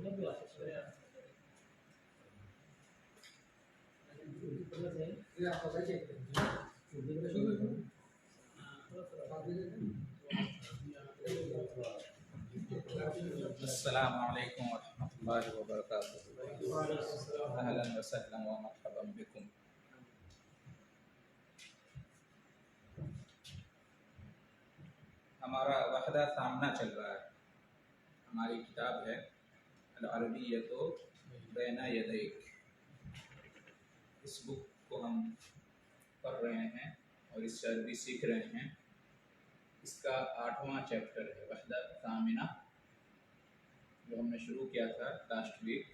अस्सलामु अलैकुम वरहमतुल्लाहि वबरकातुहू। अहलन व सहलन व मरहबन बिकुम। हमारा वहदा सामना चल रहा है। हमारी किताब है अल-अरबिय्यतु बैना यदैक। इस बुक को हम पढ़ रहे हैं और इससे अरबी सीख रहे हैं। इसका 8वां चैप्टर है वहदा सामिना, जो हमने शुरू किया था लास्ट वीक।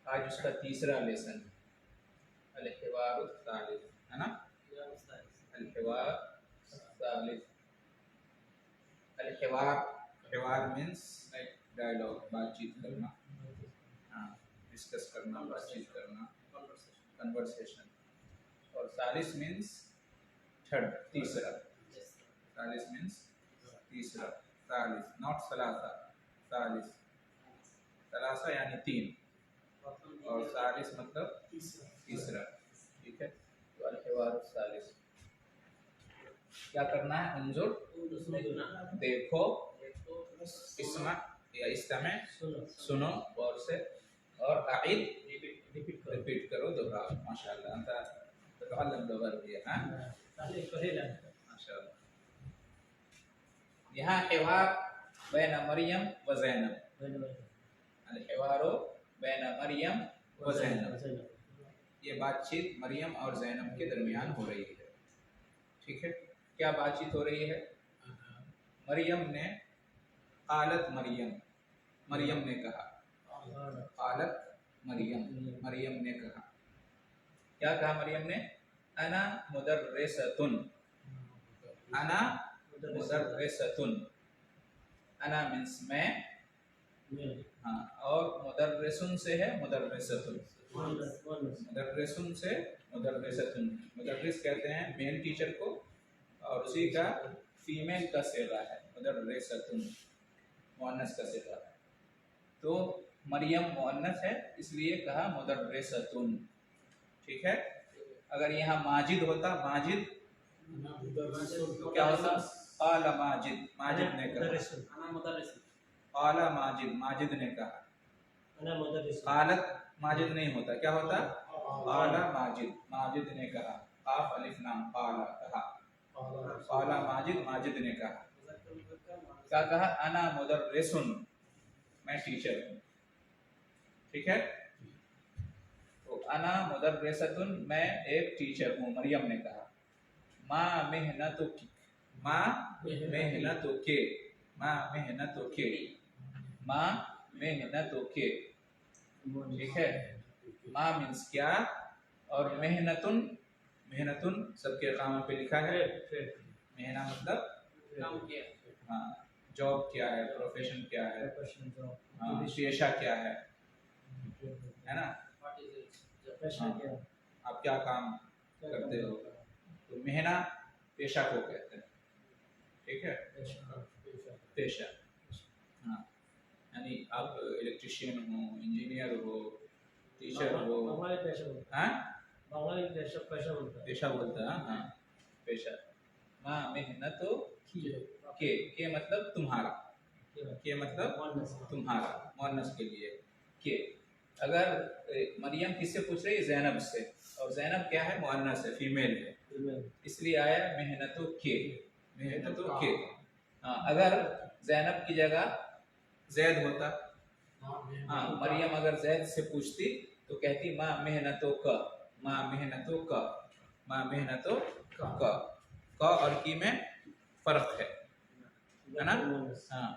आज उसका तीसरा लेसन अल-हिवार सालिस, है ना? अल-हिवार सालिस। अल-हिवार, हिवार मीन्स लाइक डायलॉग, बातचीत करना, हाँ, डिस्कस करना, बातचीत करना, कन्वर्सेशन। और सालिस मीन्स थर्ड, तीसरा। सालिस मीन्स तीसरा, सालिस, नॉट सलासा, सालिस। सलासा यानी 3 और सालिस मतलब तीसरा। ठीक है, तो अल-हिवार सालिस। क्या करना है? अंजुर, देखो, इस्मा या इस्तमे, सुनो गौर से, और आइद, रिपीट करो, दोहराओ। माशाअल्लाह, अंता ततअल्लम बिल-गरबी, हाँ, माशाअल्लाह। यहाँ हिवार बैन मरियम व ज़ैनब, अल-हिवारो बैन मरियम व ज़ैनब। ये बातचीत मरियम और ज़ैनब के दरमियान हो रही है। ठीक है, क्या बातचीत हो रही है? मरियम ने, क़ालत मरियम, मरियम ने कहा, क़ालत मरियम, मरियम ने कहा। क्या कहा मरियम ने? अना मुदर्रिसतुन, अना मुदर्रिसतुन। अना मीन्स मैं, हाँ, और मुदर्रिसुन से है मुदर्रिसतुन। मुदर्रिसुन से मुदर्रिसतुन। मुदर्रिस कहते हैं मेल टीचर को, और उसी का फीमेल का सेगा है मुदर्रिसतुन, मुअन्नस का सेगा है। तो मरियम मुअन्नस है, इसलिए कहा मुदर्रिसतुन। ठीक है, अगर यहाँ माजिद होता, माजिद, तो क्या होता? क़ाल माजिद, माजिद ने कहा। क़ाल माजिद, माजिद ने कहा। क़ालत माजिद नहीं होता, क्या होता? क़ाल माजिद, माजिद ने कहा। क़ाफ अलिफ लाम, क़ाल कहा। क़ाल माजिद, माजिद ने कहा। क्या कहा? अना मुदर्रिसुन, मैं टीचर हूँ। ठीक है, तो अना मुदर्रिसतुन, मैं एक टीचर हूँ, मरियम ने कहा। मा मेहनतुकी, मा मेहनतुके, मा मेहनतुके, मा मेहनतुके। ठीक है, मा मीन्स क्या, और मेहनतुन, मेहनतुन सबके कामा पे लिखा है। मेहना मतलब हाँ, जॉब क्या है, प्रोफेशन क्या है, हाँ, पेशा क्या है ना? हाँ, आप क्या काम करते हो, तो मेहना पेशा को कहते हैं। ठीक है, पेशा, हाँ, यानी आप इलेक्ट्रिशियन हो, इंजीनियर हो, टीचर हो, हाँ, पेशा बोलता है, हाँ, पेशा। मा मेहनतो के मतलब तुम्हारा, के मतलब तुम्हारा, मुअन्नस के लिए के। अगर मरियम किससे पूछ रही है? ज़ैनब से, और ज़ैनब क्या है? मुअन्नस है, फीमेल है, इसलिए आया मेहनतो के, मेहनतो के। हाँ, अगर ज़ैनब की जगह ज़ैद होता, हाँ, मरियम अगर ज़ैद से पूछती तो कहती माँ मेहनतो का, माँ मेहनतो का, माँ मेहनतो का। और की में फर्क है ना? हाँ,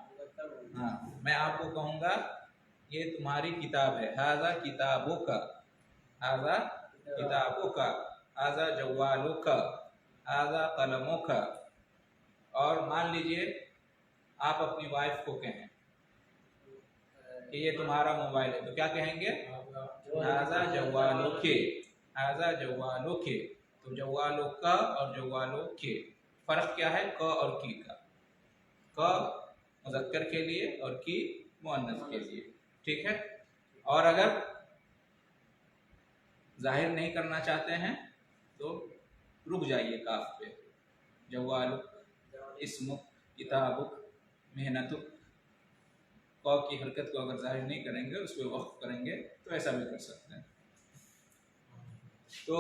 हाँ, मैं आपको कहूँगा ये तुम्हारी किताब है। हाज़ा किताबुका, हाज़ा किताबुका, हाज़ा जव्वालुका, हाज़ा कलमुका। और मान लीजिए आप अपनी वाइफ को कहें कि ये तुम्हारा मोबाइल है, तो क्या कहेंगे? हाज़ा जव्वालुके, हाज़ा जव्वालुके। तो जव्वालुका और जव्वालुके, फर्क क्या है? क और की का। क मुज़क्कर के लिए और की मुअन्नस के लिए, ठीक है। और अगर जाहिर नहीं करना चाहते हैं तो रुक जाइए काफ पे, जवालुक, इस्मुक, किताबुक, मेहनतुक। कौ की हरकत को अगर जाहिर नहीं करेंगे उस पर वक्फ करेंगे तो ऐसा भी कर सकते हैं। तो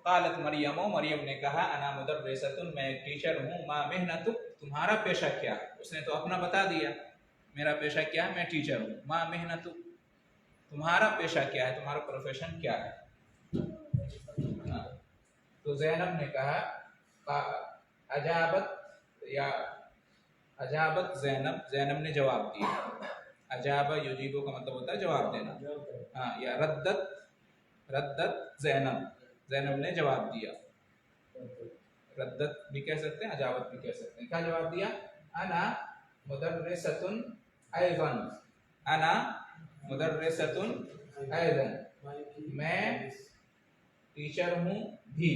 कालत मरियम, मरियम ने कहा अना मुदर्रिसतुन, मैं एक टीचर हूँ। मा मेहनतुक, तुम्हारा पेशा क्या है? उसने तो अपना बता दिया, मेरा पेशा क्या है, मैं टीचर हूँ। मा मेहनतुक, तुम्हारा पेशा क्या है, तुम्हारा प्रोफेशन क्या है? तो ज़ैनब ने कहा अजाबत या अजाबत ज़ैनब, ज़ैनब ने जवाब दिया। अजाब युजीबु का मतलब होता है जवाब देना, हाँ। या रद्दत, रद्दत ज़ैनब, ज़ैनब ने जवाब दिया। रद्दत भी कह सकते हैं, अजाबत भी कह सकते हैं। क्या जवाब दिया? अना मुदर्रिसतुन अयज़न, अना मुदर्रिसतुन अयज़न, मैं टीचर हूँ भी।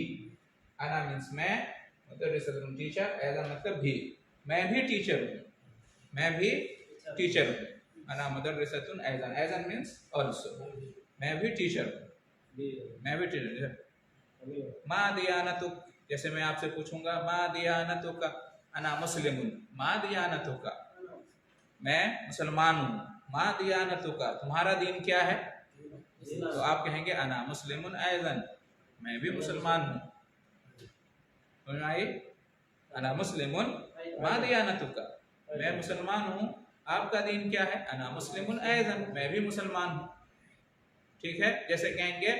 अना मीन्स मैं, मुदर्रिसतुन टीचर, अयज़न मतलब भी, मैं भी टीचर हूँ, मैं भी टीचर हूँ। अना मुदर्रिसतुन अयज़न, अयज़न मीन्स ऑल्सो, मैं भी टीचर हूँ, मैं भी टीचर। मा दियानतुक, जैसे मैं आपसे पूछूंगा मा दियानतुका, अना मुस्लिमुन, मा दियानतुका, मैं मुसलमान हूँ। मा दियानतुका, तुम्हारा दीन क्या है? तो आप कहेंगे अना मुस्लिमुन अयज़न, मैं भी मुसलमान हूँ। समझ में आई? अना मुस्लिमुन मा दियानतुका, मैं मुसलमान हूँ, आपका दीन क्या है? अना मुस्लिमुन अयज़न, मैं भी मुसलमान हूँ, ठीक है। जैसे कहेंगे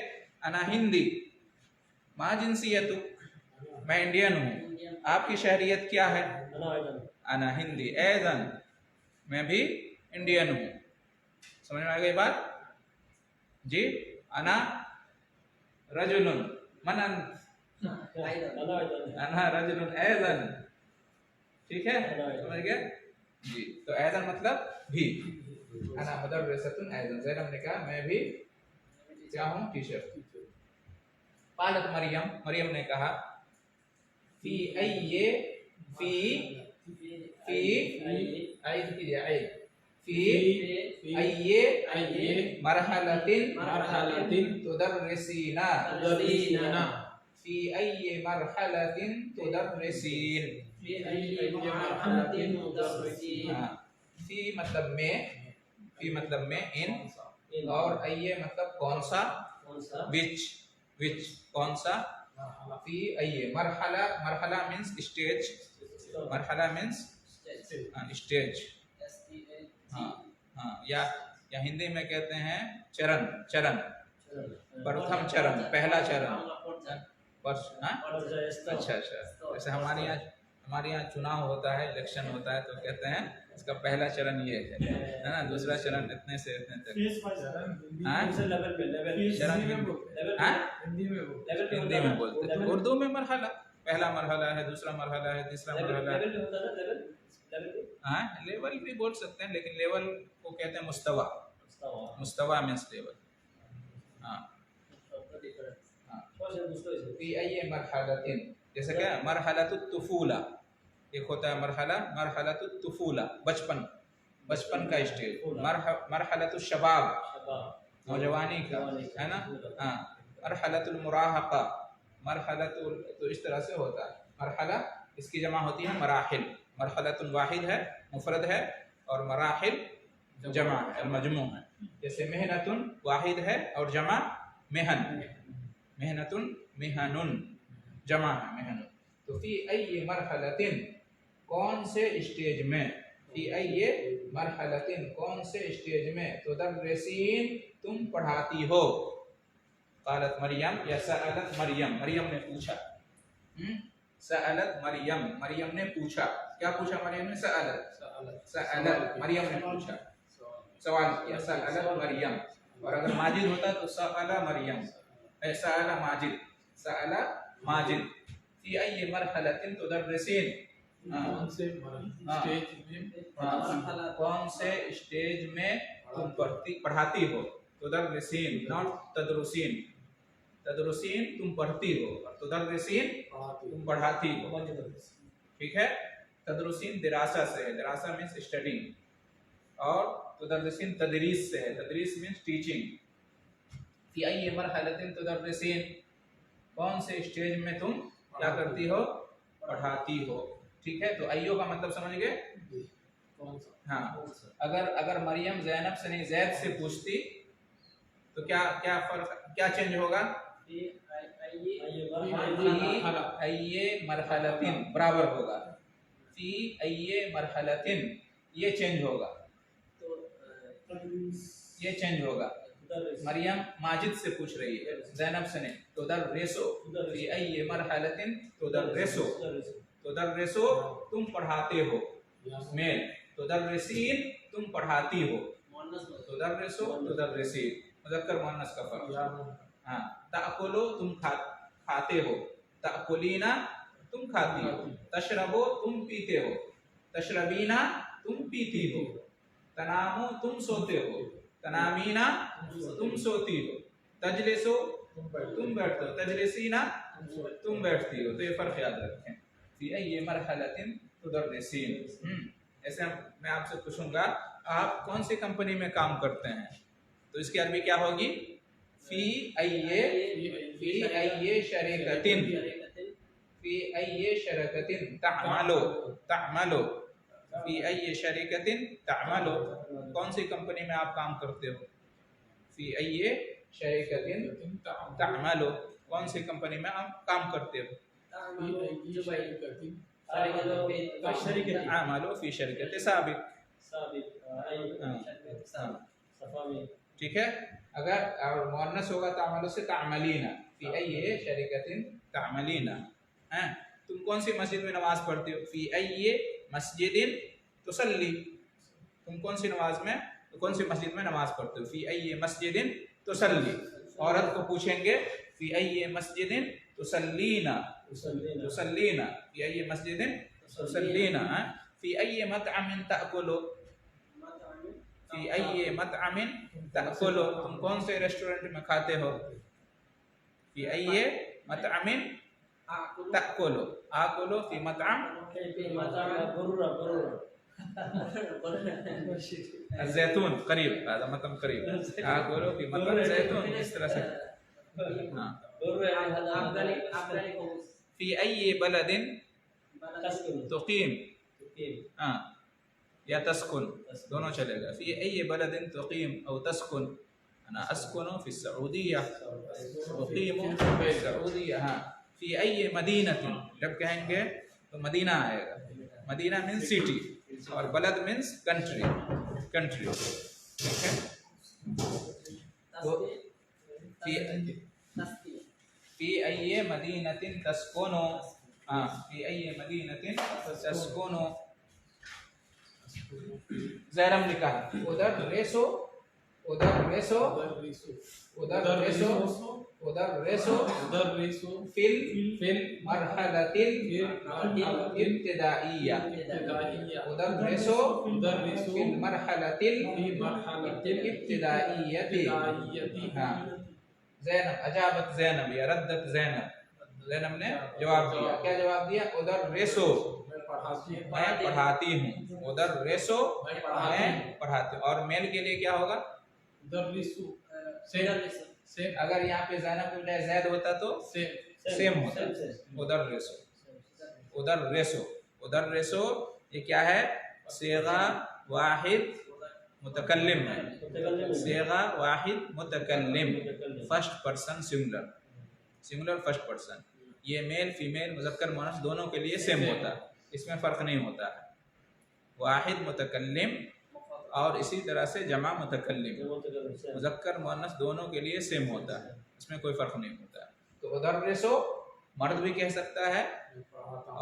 अना हिंदी, मा जिनसियतुक, मैं इंडियन हूँ, आपकी शहरियत क्या है? अना हिंदी अयज़न, मैं भी इंडियन हूँ। समझ में आ गई बात जी? अना रजुलुन, मन अना रजुलुन अयज़न, ठीक है, समझ गए जी। तो अयज़न मतलब भी। अना मुदर्रिसतुन अयज़न, ज़ैनब ने कहा मैं भी क्या हूँ? टीचर। कालत मरियम, मरियम ने कहा फी अय्ये, फी फी आई कीजिए, आई फी अय्ये मरहलतिन तुदर्रिसीना, फी अय्ये मरहलतिन तुदर्रिसीन। फी मतलब में, फी मतलब में, इन, और अय्ये मतलब कौन सा, विच, विच कौन सा। फी अय्ये, मरहला, मरहला मीन्स स्टेज, मरहला मीन्स स्टेज, हाँ हाँ। या हिंदी में कहते हैं चरण, चरण, प्रथम चरण, पहला चरण, अच्छा अच्छा। जैसे हमारे यहाँ चुनाव होता है, इलेक्शन होता है, तो कहते हैं इसका पहला चरण ये है ना, दूसरा चरण इतने से इतने तक। हिंदी में बोलते हैं, तो उर्दू में मरहला, पहला मरहला है, दूसरा मरहला है, तीसरा मरहला है। हाँ, लेवल भी बोल सकते हैं, लेकिन लेवल को कहते हैं मुस्तवा, मुस्तवा मीन्स लेवल, हाँ। जैसे क्या मरहलतुत तुफूला, एक होता है मरहला, मरहलतुत तुफूला, बचपन, बचपन का स्टेज। मरहलतुल शबाब, नौजवानी का, है ना, हाँ। मरहलतुल मुराहका, मरहलतुल, तो इस तरह से होता है मरहला। इसकी जमा होती है मराहिल, मरहलतुल वाहिद है, मुफरद है, और मराहिल जमा है, मजमू है। जैसे मेहनतुन वाहिद है और जमा मेहन, मेहनतुन मेहनुन, जमा है मेहनुन। तो फी अय्ये मरहलतिन, कौन से स्टेज में, फी अय्ये मरहलतिन, कौन से स्टेज में, तुदर्रिसीन, तुम पढ़ाती हो। कालत मरियम, या सअलत मरियम, मरियम ने पूछा, सअलत मरियम, मरियम ने पूछा। क्या पूछा मरियम ने? सअलत, सअलत मरियम ने पूछा, सवाल किया, सअलत मरियम। और अगर माजिद होता तो सअला मरियम, सअला माजिद, सअला माजिद। फी अय्ये मरहलतिन तुदर्रिसीन, कौन से स्टेज में तुम पढ़ाती हो। तुदर्रिसीन, नॉट तदरुसीन, तदरुसीन तुम पढ़ती हो, और तुदर्रिसीन तुम पढ़ाती हो, ठीक है। तदरुसीन दिरासा से है, दिरासा मीन्स स्टडी, और तुदर्रिसीन तदरीस से है, तदरीस मीन्स टीचिंग। फी अय्यि मरहलतिन तुदर्रिसीन, कौन से स्टेज में तुम क्या करती हो, पढ़ाती हो। ठीक है, तो अय्यो का मतलब समझ गए। हाँ, अगर मरियम जैनब से नहीं जैद से पूछती तो क्या क्या फर्क, क्या चेंज होगा। अय्ये मरहलतिन बराबर होगा, फी अय्ये मरहलतिन ये चेंज होगा, ये चेंज होगा। मरियम माजिद से पूछ रही है, जैनब से नहीं। तुदर्रिसु फी अय्यि मरहलतिन तुदर्रिसु, तुदर्रिसु तुम पढ़ाते हो, मेल। तुदर्रिसीन तुम पढ़ाती हो, तुदर्रिसु तुदर्रिसीन मुज़क्कर मुअन्नस का फर्क। हाँ, ताकुलु तुम खाते हो, ताकुलीना तुम खाती हो, तशरबो तुम पीते हो, तशरबीना तुम पीती हो, तनामु तुम सोते हो, तनामीना तुम सोती हो, तजलिसु तुम बैठते हो, तजलिसीना तुम बैठती हो। तो ये फर्क याद रखें। फी अय्यि मरहलतिन तुदर्रिसीन। ऐसे मैं आपसे पूछूंगा आप कौन सी कंपनी में काम करते हैं, तो इसकी अरबी क्या होगी। फी अय्यि शरीकतिन, फी अय्यि शरीकतिन तअमलु, तअमलु फी अय्यि शरीकतिन तअमलु, कौन सी कंपनी में आप काम करते हो। फी अय्यि शरीकतिन तअमलु, कौन सी कंपनी में आप काम करते हो। आमलो फी शरीकति साबिक। ठीक है, अगर और मुअन्नस होगा तामलो से तामलीना, फी अय्यि शरीकतिन तामलीना। हैं, तुम कौन सी मस्जिद में नमाज पढ़ती हो। फी अय्यि मस्जिदिन तुसल्ली, तुम कौन सी नमाज में, कौन सी मस्जिद में नमाज पढ़ते हो। फी अय्यि मस्जिदिन तुसल्ली। औरत को पूछेंगे फी अय्यि मस्जिदिन तुसल्लीना, तुसल्लीना फी अय्यि मस्जिदिन तुसल्लीना। फी अय्यि मतअमिन ताकुलु, फी अय्यि मतअमिन ताकुलु, तुम कौन से रेस्टोरेंट में खाते हो। फी अय्यि मतअमिन ताकुलु, आकुलु फी मतअम ज़ैतून करीब, हज़ा मतअम करीब, आकुलु फी मतअम ज़ैतून, इस तरह से। हाँ, फी अय्यि बलदिन तुकीम, हाँ या तस्कुन दोनों चलेगा। फी अय्यि बलदिन तुकीम औ तस्कुन, अना अस्कुनु फी सऊदिया, तुकीमु फी सऊदिया। हाँ, फी अय्यि मदीनतिन, जब कहेंगे तो मदीना आएगा। मदीना मीन्स सिटी और बलद मीन्स कंट्री, कंट्री। ठीक है, तो फी अय्यि मदीनतिन तस्कुनु, हाँ फी अय्यि मदीनतिन तस्कुनु। ज़ैनब ने कहा उधर रेसो, उधर रेसो, उधर रेसो, उधर रेसो, उधर रेसो फिल मरहलतिल इब्तिदाइया, उधर रेसो फिल मरहलतिल इब्तिदाइयति। हाँ, ज़ैनब अजाबत ज़ैनब या रद्दत ज़ैनब, ज़ैनब ने जवाब दिया। क्या जवाब दिया। उधर रेसो मैं पढ़ाती हूँ, उधर रेसो मैं पढ़ाती हूँ। और मेल के लिए क्या होगा। अगर यहाँ पे ज़ैनब को बजाय ज़ैद होता तो सेम होता। उधर रेसो, उधर रेसो, उधर रेसो ये क्या है। सेगा वाहिद मुतकल्लिम है, सेगा वाहिद मुतकल्लिम, first person singular, singular first person. ये मेल फीमेल मुज़क्कर मुअन्नस दोनों के लिए सेम होता है, इसमें फ़र्क नहीं होता है। वाहिद मुतकल्लिम और इसी तरह से जमा मुतकल्लिम, मुज़क्कर मुअन्नस दोनों के लिए सेम होता है, इसमें कोई फ़र्क नहीं होता है। तो उधर रेसो मर्द भी कह सकता है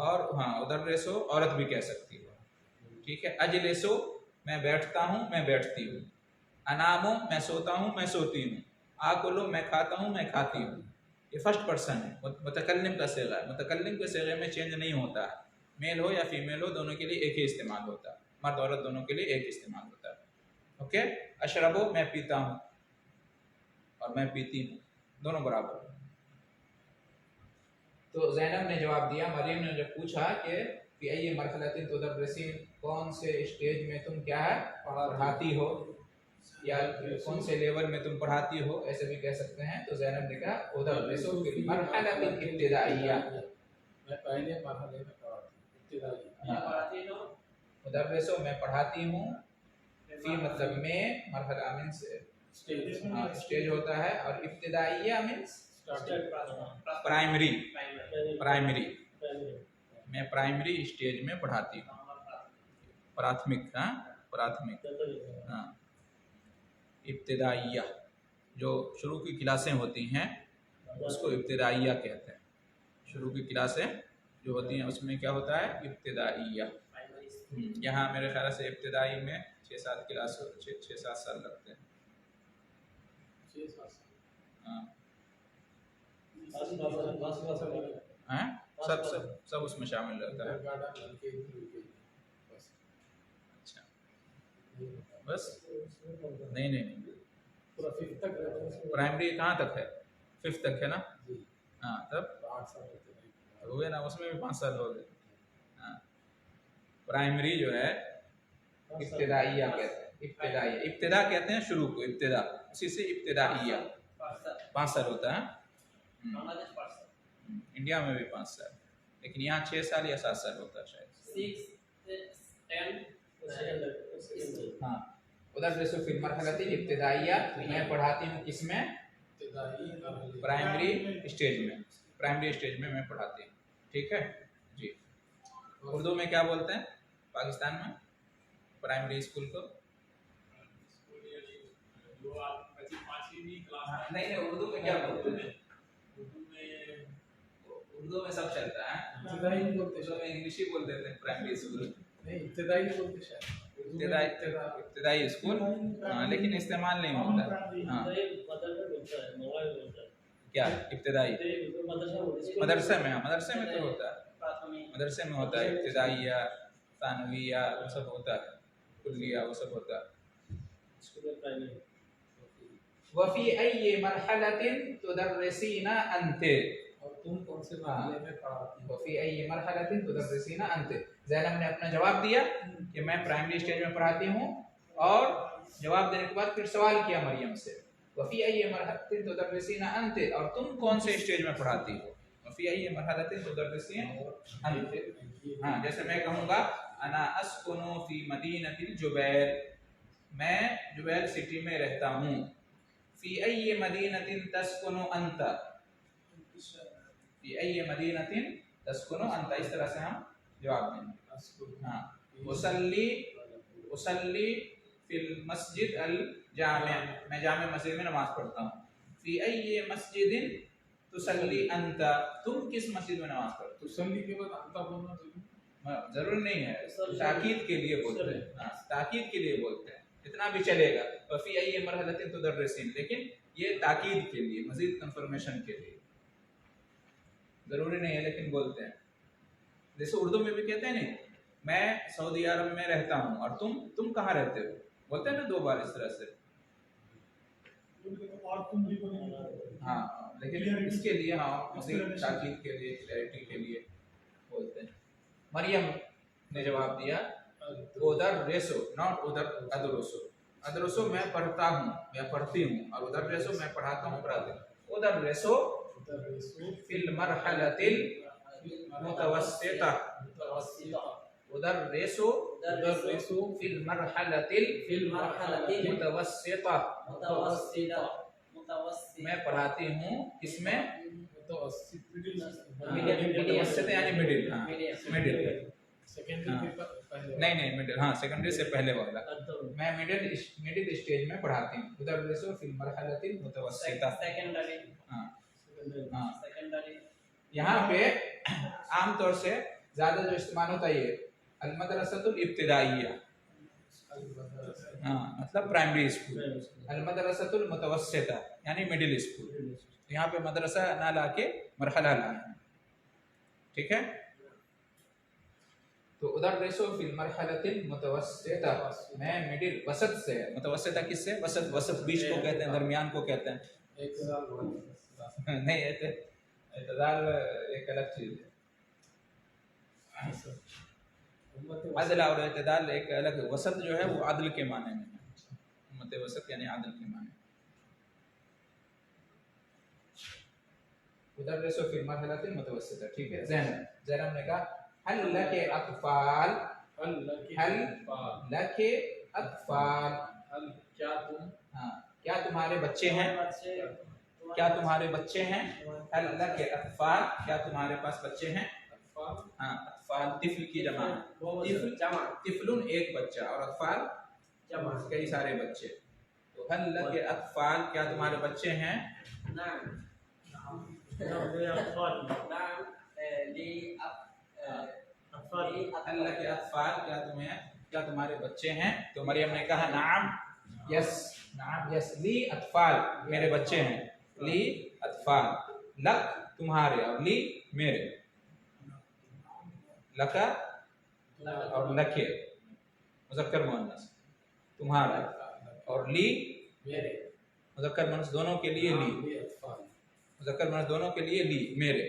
और हाँ उधर रेसो औरत भी कह सकती है। ठीक है, अजलिसो मैं बैठता हूँ, मैं बैठती हूँ। अनामो मैं सोता हूँ, मैं सोती हूँ। आकुलो मैं खाता हूँ, मैं खाती हूँ। ये फर्स्ट पर्सन है, मुतकल्लिम का सेगा है। मुतकल्लिम के सेगे में चेंज नहीं होता है, मेल हो या फीमेल हो दोनों के लिए एक ही इस्तेमाल होता है, मर्द औरत दोनों के लिए एक इस्तेमाल होता है। ओके, अशरबो मैं पीता हूँ और मैं पीती हूँ, दोनों बराबर। तो ज़ैनब ने जवाब दिया, मरियम ने जब पूछा कि फी अय्यि मरहलतिन तुदर्रिसीन, कौन से स्टेज में तुम क्या है पढ़ाती हो, या कौन से लेवल में तुम पढ़ाती हो, ऐसे भी कह सकते हैं। तो ज़ैनब ने कहा उदर्रिसु फिल मरहलतिल इब्तिदाइया, मैं पहले मरहले में पढ़ाती हूँ। उदर्रिसु मैं पढ़ाती हूँ, फी मतलब में, मरहला मींस स्टेज होता है, और इब्तिदाइया मींस प्राइमरी, प्राइमरी मैं प्राइमरी स्टेज में पढ़ाती हूँ, प्राथमिक, हाँ प्राथमिक, हाँ इब्तिदाइया जो शुरू की क्लासें होती हैं उसको इब्तिदाइया कहते हैं। शुरू की क्लासें जो होती हैं उसमें क्या होता है इब्तिदाइया। यहाँ मेरे ख्याल से इब्तिदाई में 6-7 क्लास 6-7 साल लगते हैं। हाँ सब सब सब उसमें शामिल रहता है। अच्छा बस नहीं नहीं नहीं प्राइमरी कहाँ तक है, 5th तक है ना। हाँ तब हो गए ना, उसमें भी 5 साल हो गए। हाँ प्राइमरी जो है इब्तिदाइया कहते हैं, इब्तिदाइया, इब्तिदा कहते हैं शुरू को, इब्तिदा उसी से इब्तिदाइया 5 साल होता है। इंडिया में भी 5 साल, लेकिन यहाँ 6 साल या 7 साल होता है शायद। हाँ उदर्रिसु फिल मरहलतिल इब्तिदाइया, मैं पढ़ाती हूँ किसमें, प्राइमरी स्टेज में, प्राइमरी स्टेज में मैं पढ़ाती हूँ। ठीक है जी। उर्दू में क्या बोलते हैं पाकिस्तान में प्राइमरी स्कूल को? नहीं नहीं उर्दू में क्या बोलते हैं? उर्दू में सब चलता है, उर्दू में इंग्लिश ही बोल देते हैं प्राइमरी स्कूल। नहीं इब्तिदाई बोलते शायद, इब्तिदाई स्कूल, हाँ लेकिन इस्तेमाल नहीं होता। हाँ क्या इब्तिदाई मदरसे में, हाँ मदरसे में तो होता है, मदरसे में होता है इब्तिदाइया, सानविया वो सब होता है, कुल्लिया वो सब होता है। वफ़ी अय्यि मरहलतिन तुदर्रिसीना अंते, और तुम कौन से मरहले में पढ़ाती हो? वफ़ी अय्यि मरहलतिन तुदर्रिसीना अंते, ज़ैनब ने अपना जवाब दिया कि मैं प्राइमरी स्टेज में पढ़ाती हूँ, और जवाब देने के बाद फिर सवाल किया मरियम से वफ़ी अय्यि मरहलतिन तुदर्रिसीना अंते, और तुम कौन से स्टेज में पढ़ाती हो। वफ़ी अय्यि मरहलतिन तुदर्रिसीना अंते, हाँ जैसे मैं कहूँगा अना अस्कुनु फी मदीनतिल जुबैल, मैं जुबैल सिटी में रहता हूँ। फी अय्यि मदीनतिन तस्कुनु अंता, फी अय्यि मदीनतिन तस्कुनु अंता, इस तरह से हम जवाब देंगे। हाँ उसल्ली उसल्ली फिल मस्जिद अल जामिया, मैं जामिया मस्जिद में नमाज पढ़ता हूँ। फी अय्यि मस्जिदिन तुसल्ली अंता, तुम किस मस्जिद में नमाज पढ़ते हो। तुसल्ली के बाद अंता बोलना जरूरी नहीं है, ताकीद के लिए बोलते हैं, हाँ ताकीद के लिए बोलते हैं, इतना भी चलेगा। वफ़ी अय्यि मरहलतिन तुदर्रिसीन, लेकिन ये ताकीद के लिए, मजीद कंफर्मेशन के लिए, जरूरी नहीं है लेकिन बोलते हैं। जैसे उर्दू में भी कहते हैं नहीं, मैं सऊदी अरब में रहता हूँ, और तुम कहाँ रहते हो, बोलते हैं ना 2 बार इस तरह से। हाँ लेकिन इसके लिए हाँ मजीद ताकीद के लिए, क्लैरिटी के लिए बोलते हैं। मरियम ने जवाब दिया उदर्रिसु, नॉट उदर अदरुसु, अदरुसु मैं पढ़ता हूँ, मैं पढ़ती हूँ, और उदर्रिसु मैं पढ़ाता हूँ, पढ़ाती हूँ। उदर्रिसु फिल मरहलतिल मुतवस्सिता, उदर्रिसु फिल मरहलतिल मुतवस्सिता, मैं पढ़ाती हूँ किसमें, मुतवस्सित यानी मिडिल, हाँ मिडिल, नहीं नहीं मिडिल, हाँ सेकेंडरी से पहले वाला, मैं मिडिल स्टेज में पढ़ाती हूँ। उदर्रिसु फिल मरहलतिल मुतवस्सिता, हाँ हाँ। यहाँ पे आमतौर से ज्यादा जो इस्तेमाल होता है ये अल मदरसतुल इब्तिदाइया, हाँ मतलब प्राइमरी स्कूल, अल मदरसतुल मुतवस्सिता यानी मिडिल स्कूल। यहाँ पे मदरसा ना लाके मरहला लाना है, ठीक है। तो उदर्रिसु फिल मरहलतिल मुतवस्सिता, मैं मिडिल, वसत से, मुतवस्सिता किससे, वसत, वसत बीच को कहते हैं, दरमियान को कहते हैं। नहीं एतदाल एक अलग चीज है। अदल और इत्तेदाल एक अलग है। वसत जो है वो अदल के माने में है, उम्मत वसत यानी अदल के माने। मुदर्रिसु फिल मरहलतिल मुतवस्सिता, ठीक है। ज़ैनब ने कहा हल लके अत्फाल, हल लके अत्फाल, क्या तुम, हाँ क्या तुम्हारे बच्चे हैं, क्या तुम्हारे बच्चे हैं। हल लके अत्फाल, क्या तुम्हारे पास बच्चे हैं। हाँ अत्फाल तिफ्ल की जमा है, तिफ्लुन एक बच्चा और अत्फाल कई सारे बच्चे। तो हल लके अत्फाल, क्या तुम्हारे बच्चे हैं। अल्लाह के अत्फाल, क्या तुम्हारे बच्चे हैं। तो मरियम ने कहा नाम, यस, नाम यस, ली अत्फाल, मेरे बच्चे हैं। ली अत्फाल, लक तुम्हारे और ली मेरे। लका और लके मुज़क्कर मुअन्नस तुम्हारा, और ली मेरे, मुज़क्कर मुअन्नस दोनों के लिए ली, मुज़क्कर मुअन्नस दोनों के लिए ली मेरे।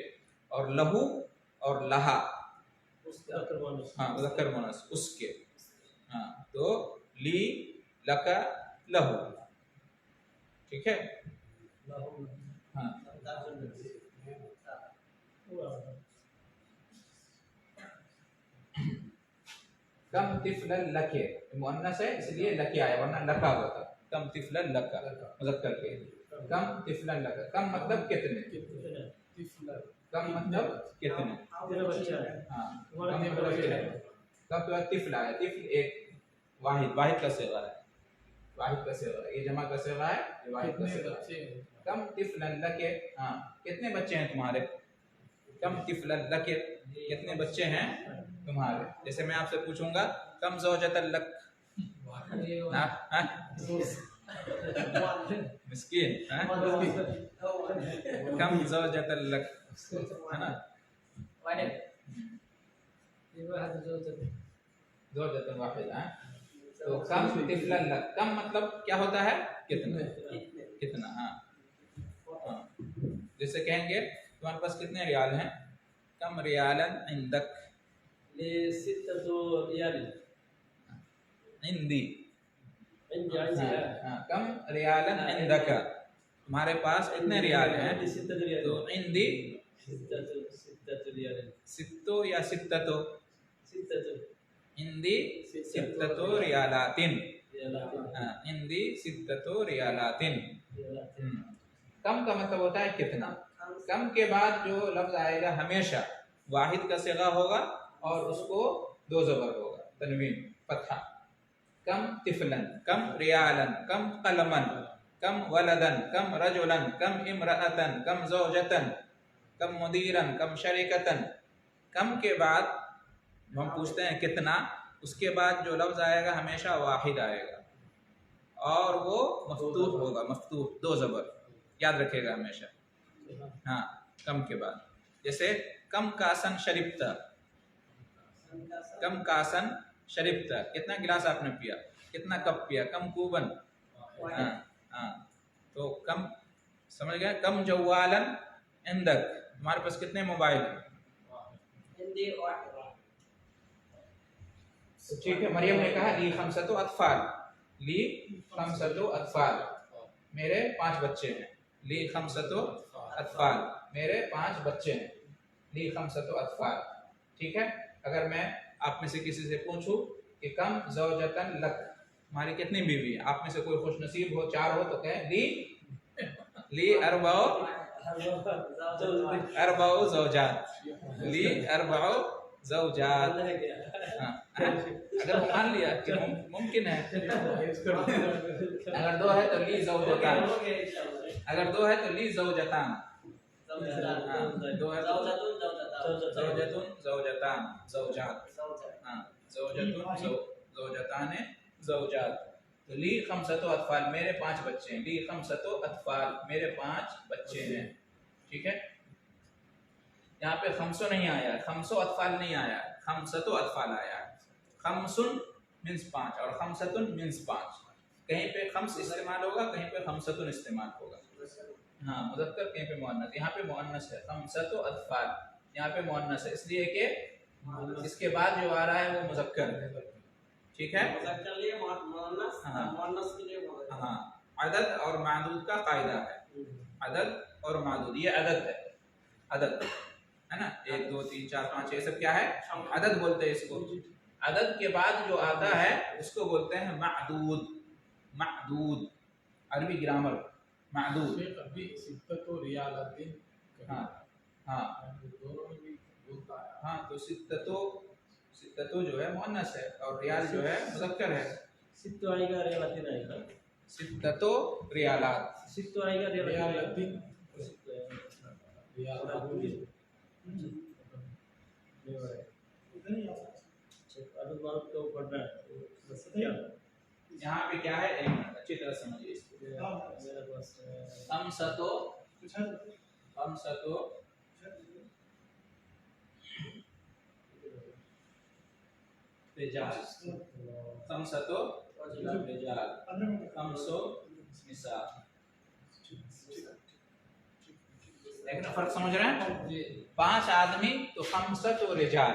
और लहू और लहा, हाँ मुज़क्कर मुअन्नस उसके। हाँ तो ली लका लहू, ठीक है। हाँ कम तिफलन लके, मुअन्नस है इसलिए लके आया, वरना लका होता। कम तिफलन लका मुज़क्कर के, कम तिफलन लका, कम मतलब कितने, कम मतलब कितने। हाँ कम मतलब कितने, कम तो तिफल आया, तिफल एक वाहिद, वाहिद का सेगा है, वाहिद का सेगा, ये जमा का सेगा है, ये वाहिद का सेगा है। कम तिफलन लके, हाँ कितने बच्चे हैं तुम्हारे। कम तिफलन लके, कितने बच्चे हैं तुम्हारे। जैसे मैं आपसे पूछूंगा कम ज़ौजतल लक, मिस्कीन, कम ज़ौजतल लक, है ना। ज़ौजतन वाहिदा, तो कम तिफलन लक, कम मतलब क्या होता है कितना, कितना। हाँ जैसे कहेंगे तुम्हारे पास कितने रियाल हैं। कम रियालन इंदक, इंदी, हाँ कम रियालन इंदक, तुम्हारे पास कितने रियाल हैं। तो इंदी सित्तो या सित्ततो, इंदी सित्ततो रियालातिन, इंदी सित्ततो रियालातिन। कम का मतलब होता है कितना। कम के बाद जो लफ्ज आएगा हमेशा वाहिद का सिगा होगा और उसको दो ज़बर होगा, तनवीन फतहा। कम तिफलन, कम रियालन, कम कलमन, कम वलदन, कम रजुलन, कम इमराअतन, कम ज़ौजतन, कम मुदीरन, कम शरीकतन। कम के बाद हम पूछते हैं कितना, उसके बाद जो लफ्ज आएगा हमेशा वाहिद आएगा और वो मफ्तूह होगा, मफ्तूह दो ज़बर, याद रखेगा हमेशा। हाँ कम के बाद, जैसे कम कासन शरीबता, कम कासन शरीबता, कितना गिलास आपने पिया, कितना कप पिया। कम कूबन, हाँ हाँ तो कम, समझ गए। कम जवालन इंदक, तुम्हारे पास कितने मोबाइल हैं। ठीक है। मरियम ने कहा ली खमसतु अत्फाल, ली खमसतु अत्फाल, मेरे 5 बच्चे हैं। ली खमसतु अत्फाल, मेरे 5 बच्चे हैं। ली खमसतु अत्फाल, ठीक है। अगर मैं आप में से किसी से पूछूं कि कम ज़ौजतन लक, हमारी कितनी बीवी है, आप में से कोई खुश नसीब हो 4 हो तो कहें ली अरबाओ ज़ौजात, ली अरबाओ ज़ौजात। अगर वो मान लिया कि मुमकिन है, अगर 2 है तो ली ज़ौजतान, अगर 2 है तो ली ज़ौजतान, 2 है तो ज़ौजतुन ज़ौजतान ज़ौजात, हाँ ज़ौजतुन ज़ौजतान ज़ौजात। तो ली खमसतो अत्फाल, मेरे 5 बच्चे हैं। ली खमसतो अत्फाल, मेरे 5 बच्चे हैं, ठीक है। यहाँ पे खमसो नहीं आया, खमसो अत्फाल नहीं आया, खमसतो अत्फाल आया। खमसुन मीन्स 5 और खमसतुन मीन्स 5। कहीं पे खम्स इस्तेमाल होगा, कहीं पे खमसतुन इस्तेमाल होगा। हाँ मुज़क्कर, कहीं पे मुअन्नस। यहाँ पे मुअन्नस है, खमसतो अत्फाल, यहाँ पे मुअन्नस है इसलिए कि इसके बाद जो आ रहा है वो मुज़क्कर है। ठीक है। मुज़क्कर लिए मुअन्नस, हाँ। मुअन्नस के लिए मुज़क्कर। हाँ, अदद और मादूद का कायदा है। अदद और मादूद, ये अदद है, अदद है ना, 1 2 3 4 5 ये सब क्या है, अदद बोलते हैं इसको। अदद के बाद जो आता है उसको बोलते हैं मादूद। मादूद अरबी ग्रामर, मादूद। शेख अभी सित्ततो रियालतिन हाँ हाँ दोनों में भी बोलता है। हाँ, तो सित्ततो जो है मुअन्नस है और रियाल जो है मुज़क्कर है। सित्तो आएगा, रियालतिन आएगा। सित्ततो रियालात। सित्तो आएगा, रियालतिन यहाँ पे क्या है, एक मिनट अच्छी तरह समझिए इसको। खमसतो रिजाल, खमसतो रिजाल, खमसो निसा। देखना फर्क समझ रहे हैं। 5 आदमी तो खमसत और रिजाल,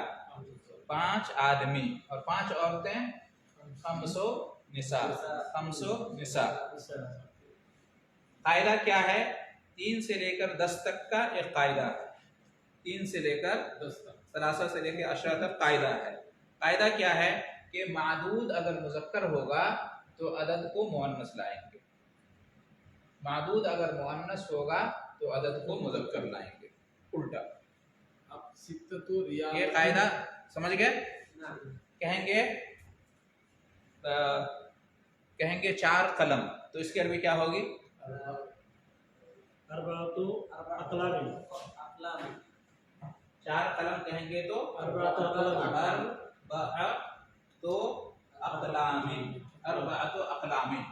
5 आदमी, और 5 औरतें खमसो निसा, खमसो निसा। कायदा क्या है, 3 से लेकर 10 तक का एक कायदा है। 3 से लेकर 10 तक, सलासा से लेकर अशरा तक कायदा है। कायदा क्या है कि मादूद अगर मुज़क्कर होगा तो अदद को मुअन्नस लाएंगे, मादूद अगर मुअन्नस होगा तो अदद को मुज़क्कर लाएंगे, उल्टा। अब सित्ततो रियाल ये कायदा समझ गए। कहेंगे कहेंगे 4 कलम, तो इसकी अरबी क्या होगी, अरबातु अक़लामी। 4 कलम कहेंगे तो अरबातु अक़लामी। तो अक़लामी, अरबातु अक़लामी।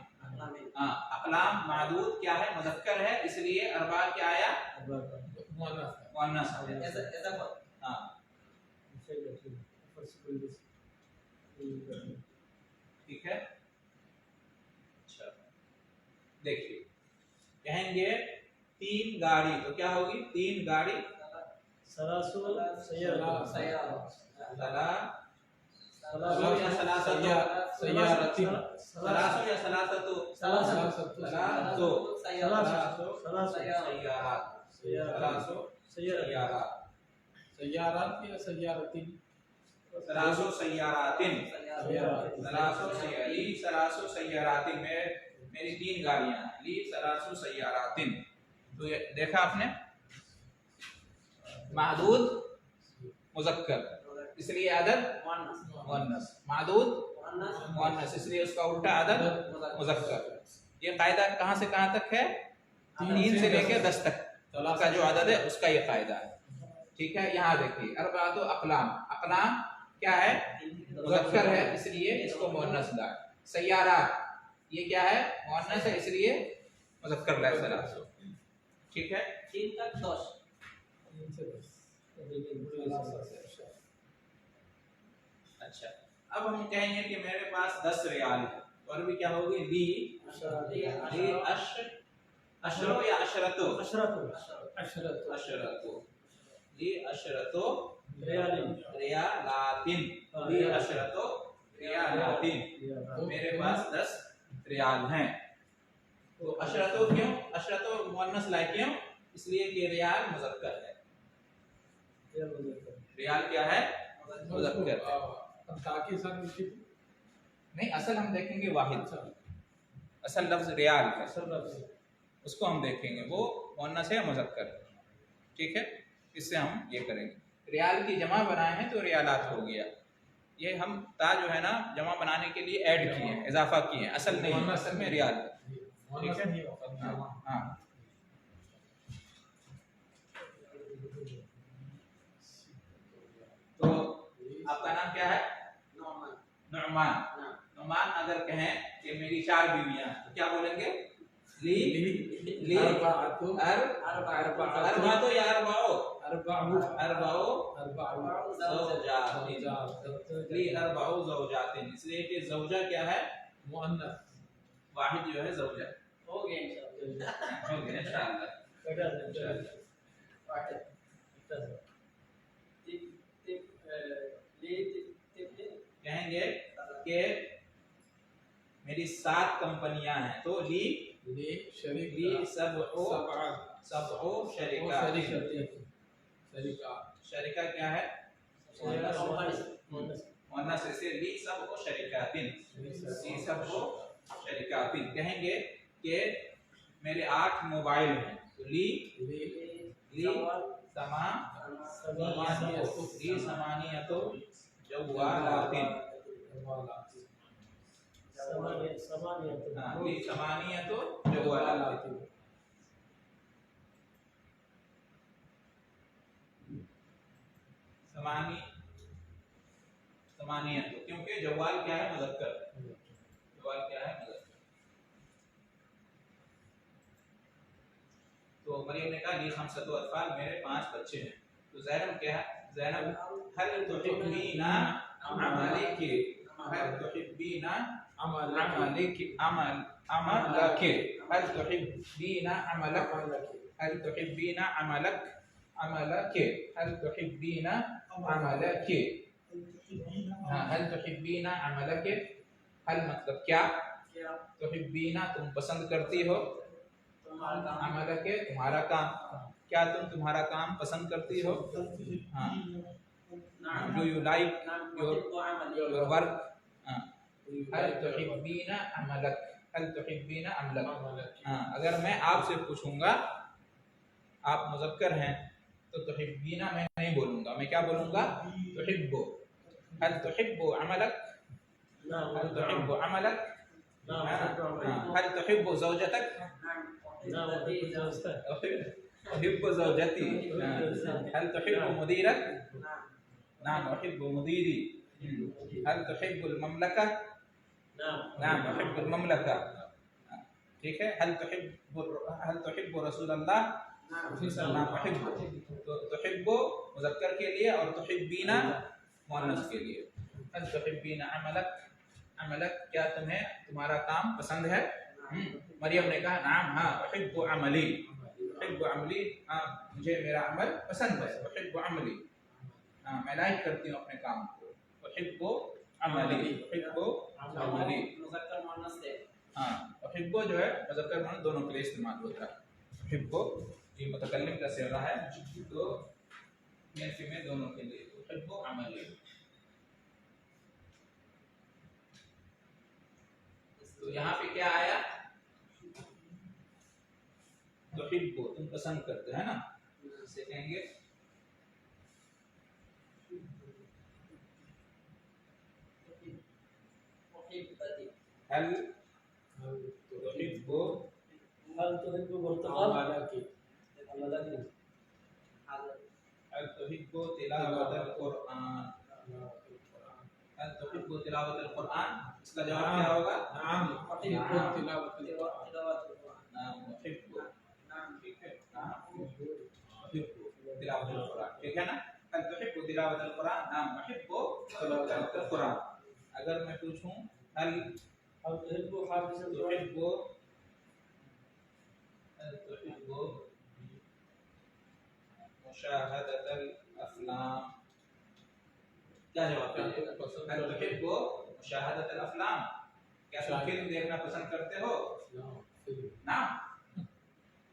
हाँ, अक़लाम मादूद क्या है, मुज़क्कर है, इसलिए अरबा क्या आया, मुअन्नस है। हाँ ठीक है। अच्छा देखिए, कहेंगे 3 गाड़ी, तो क्या होगी, 3 गाड़ी, सलासु सय्यारा। सलासो या सलासतो, सय्यारतिन, सलासो या सलासतो, सलासो सय्यारात, सलासो सय्यारात, सय्यारात या सय्यारतिन, सलासो सय्यारातिन, सलासो ली सलासो सय्यारातिन। मेरी 3 गाड़ियां हैं, ली सलासो सय्यारातिन। तो ये देखा आपने, मादूद मुज़क्कर इसलिए अदद मुअन्नस, मादूद मुअन्नस इसलिए उसका उल्टा अदद मुज़क्कर। ये कायदा कहाँ से कहाँ तक है, 3 से लेकर 10 तक का जो अदद है उसका ये कायदा है। ठीक है। यहाँ देखिए, अरबातु अक़लाम, अक़लाम क्या है, मुज़क्कर है, इसलिए इसको मुअन्नस लाए। सय्यारात ये क्या है, मुअन्नस है, इसलिए मुज़क्कर लाए सलासो। ठीक है। 3 तक 10। अच्छा, अब हम कहेंगे कि मेरे पास 10 रियाल है, तो अरबी क्या होगी, ली अशरो या अशरतो, अशरतो, ली अशरतो रियालातिन, ली अशरतो रियालातिन। मेरे पास 10 रियाल हैं। तो अशरतो क्यों, अशरतो मुअन्नस लाए क्यों, इसलिए कि रियाल मुज़क्कर है। रियाल क्या है, मुज़क्कर है। ताकि सर नहीं, असल हम देखेंगे वाहिद, असल लफ्ज रियाल है, उसको हम देखेंगे वो मुअन्नस है या मुज़क्कर। ठीक है, इससे हम ये करेंगे। रियाल की जमा बनाए हैं तो रियालात हो गया। ये हम ता जो है ना जमा बनाने के लिए ऐड किए हैं, इजाफा किए हैं, असल नहीं, असल में रियाल है। ठीक है। हाँ तो आपका नाम क्या है, नुअमान। नुअमान अगर कहें कि मेरी 4 बीवियां हैं तो क्या बोलेंगे, ली अरबातो या अरबाओ, ली अरबाओ ज़ौजातिन, इसलिए कि ज़ौजा क्या है, मुअन्नस, वाहिद जो है ज़ौजा। हो गया इंशाअल्लाह। हो गया इंशाअल्लाह। ठीक ठीक कहेंगे कि मेरी 7 कंपनियां हैं, तो ली ली शरीक ली सबओ शरीका। शरीका क्या है? मुअन्नस से ली सबओ शरीकातिन, ली सबओ शरीकातिन। कहेंगे कि मेरे 8 मोबाइल हैं, तो ली समानियतो जवालातिन, ली समानियतो जवालातिन। समानियतो, क्योंकि जवाल क्या है? मुज़क्कर। जवाल क्या है? मुज़क्कर। तो मरियम ने कहा ली खमसतु अत्फाल, मेरे 5 बच्चे हैं। तो ज़ैनब क्या है? ज़ैनब हल तुहिब्बीना अमलकी, हल तुहिब्बीना अमलकी, अमलकी, हल तुहिब्बीना अमलक, हल तुहिब्बीना अमलक, अमलकी, हल तुहिब्बीना अमलकी। हाँ, हल तुहिब्बीना अमलकी, हल मतलब क्या? तुहिब्बीना तुम पसंद करती हो, अमल के तुम्हारा काम, क्या तुम तुम्हारा काम पसंद करती हो? हाँ, do you like your work? हल तुहिब्बीना अमलक, हल तुहिब्बीना अमलक। हाँ, अगर मैं आपसे पूछूंगा, आप मुज़क्कर हैं, तो तुहिब्बीना मैं नहीं बोलूंगा, मैं क्या बोलूंगा? तुहिब्बु। हल तुहिब्बु अमलक, हल तुहिब्बु अमलक, हल तुहिब्बु ज़ौजतक, उहिब्बु ज़ौजती, हल तुहिब्बु मुदीरक, नाम उहिब्बु मुदीरी, हल तुहिब्बुल ममलका, नाम उहिब्बुल ममलका। ठीक है, हल तुहिब्बु रसूलल्लाह, नाम उहिब्बु। तो तुहिब्बु मुज़क्कर के लिए और तुहिब्बीना मुअन्नस के लिए। हल तुहिब्बीना अमलक, अमलक क्या तुम्हें तुम्हारा काम पसंद है? मरियम ने कहा नाम, हाँ, उहिब्बु अमली, उहिब्बु अमली, हाँ, मुझे मेरा अमल पसंद है, उहिब्बु अमली, हाँ, मैं लाइक करती हूँ अपने काम को, उहिब्बु अमली, उहिब्बु अमली। मुज़क्कर मुअन्नस है। हाँ, उहिब्बु जो है मुज़क्कर मुअन्नस दोनों के लिए इस्तेमाल होता है। उहिब्बु ये मुतकल्लिम का सिगा है, तो मेल फीमेल दोनों के लिए। उहिब्बु अमली, तो यहाँ पे क्या आया? तुहिब्बु तुम पसंद करते हैं ना, इसे कहेंगे हल तुहिब्बु हल तुहिब्बु तिलावतल कुरआन, हल तुहिब्बु तिलावतल कुरआन। इसका जवाब क्या होगा? नाम उहिब्बु तिलावतल नाम उहिब्बु, ठीक है, नाम उहिब्बु तिलावतल कुरआन, ठीक है ना? हल तुहिब्बु तिलावतल कुरआन, नाम उहिब्बु तिलावतल कुरआन। अगर मैं पूछूं हल तुहिब्बु मुशाहदतल अफलाम, क्या जवाब देंगे? हल तुहिब्बु मुशाहदतल अफलाम, क्या तुम फिल्म देखना पसंद करते हो? ना।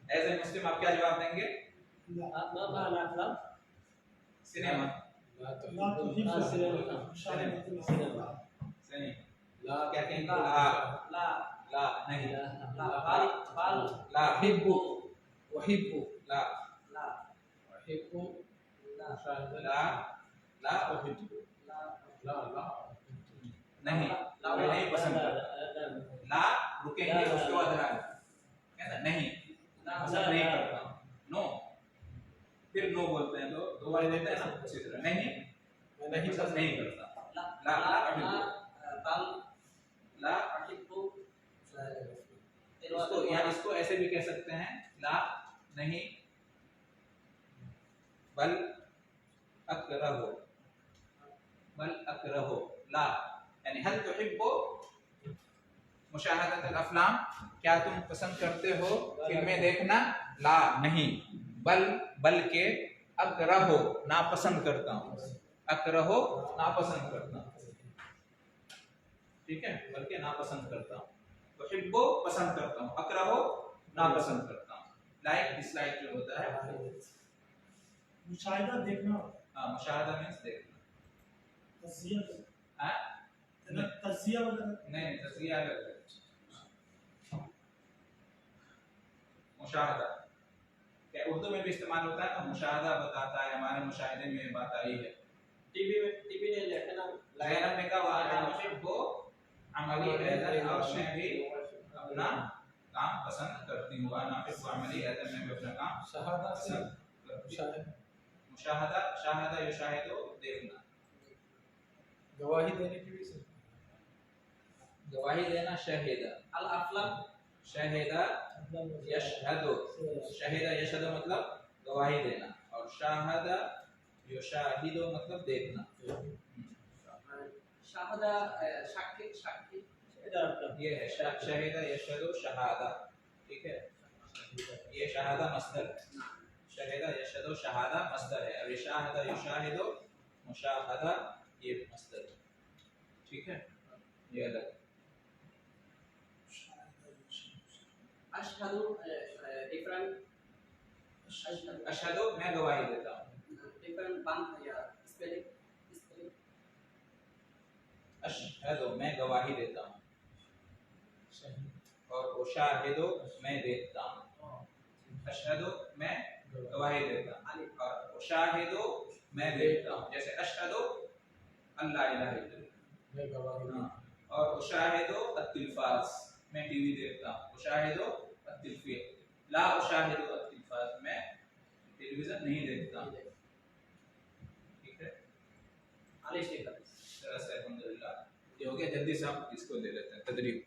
एज ए मुस्लिम आप क्या जवाब देंगे? सिनेमा। सही। ला क्या कहेंगे? ला नहीं, ला उहिब्बु, उहिब्बु, ला उहिब्बु, ला उहिब्बु, ला नहीं, मैं नहीं पसंद करता। ला रुकेंगे, उसके बाद ला है ना, नहीं पसंद नहीं करता, नो, फिर नो बोलते हैं, तो दो बार बोलते हैं ना, उसी तरह नहीं, मैं नहीं पसंद नहीं करता। ला ला इसको या इसको ऐसे भी कह सकते हैं, ला नहीं, बल अकरहो, बल अकरहो, ला यानी हल तुहिब्बु मुशाहदतल अफलाम, क्या तुम पसंद करते हो फिल्में देखना? ला नहीं, बल्कि अकरहो नापसंद करता हूँ, अकरहो नापसंद करता हूँ। ठीक है, बल्कि नापसंद करता हूँ। उहिब्बु पसंद करता हूँ, अकरहु नापसंद करता हूँ। लाइक डिसलाइक जो होता है, मुशाहिदा देखना, हाँ मुशाहदा मीन्स देखना। तज़किया, हाँ तज़किया वगैरह नहीं, तज़किया अलग है। मुशाहदा क्या उर्दू में भी इस्तेमाल होता है ना, मुशाहदा बताता है हमारे मुशाहिदे में ये बात आई है। टीवी ने लिखा ना ज़ैनब ने कहा वाना उहिब्बु अमली हैदन, और मैं भी अपना काम पसंद करती हूँ। वाना उहिब्बु अमली हैदन, मैं भी अपना काम शहादा से पसंद करती हूँ। शाहिद मुशाहदा, शाहदा युशाहिदु देखना, गवाही देने की भी से गवाही देना। शहीदा, अल अफलम शहीदा यशहदु, शहीदा यशहदु मतलब गवाही देना, और शाहदा युशाहिदु मतलब देखना। शाहदा साक्षी साक्षी ये है शहीदा यशहदु शहादा, ठीक है। ये शहादा मस्दर है, शहीदा यशहदु शहादा मस्दर है, और ये शाहदा युशाहिदु मुशाहदा ये मस्दर है, ठीक है। ये अलग अशहदु डिफरेंट अशहदु मैं गवाही देता हूँ, डिफरेंट बंद या स्पेलिंग अशहदु मैं गवाही देता हूँ, और उशाहिदु मैं देखता हूँ। अशहदु मैं गवाही देता हूँ, और उशाहिदु मैं देखता हूँ। जैसे अशहदु अल्ला इलाहा इल्लल्लाह, मैं गवाही हाँ, और उशाहिदु अत्तिलफाज मैं टीवी देखता हूँ। उशाहिदु अत्तिलफी, ला उशाहिदु अत्तिलफाज मैं टेलीविजन नहीं देखता हूँ, ठीक है। आलिश अल्हम्दुलिल्लाह ये हो गया। जल्दी से हम इसको ले लेते हैं तदरीब।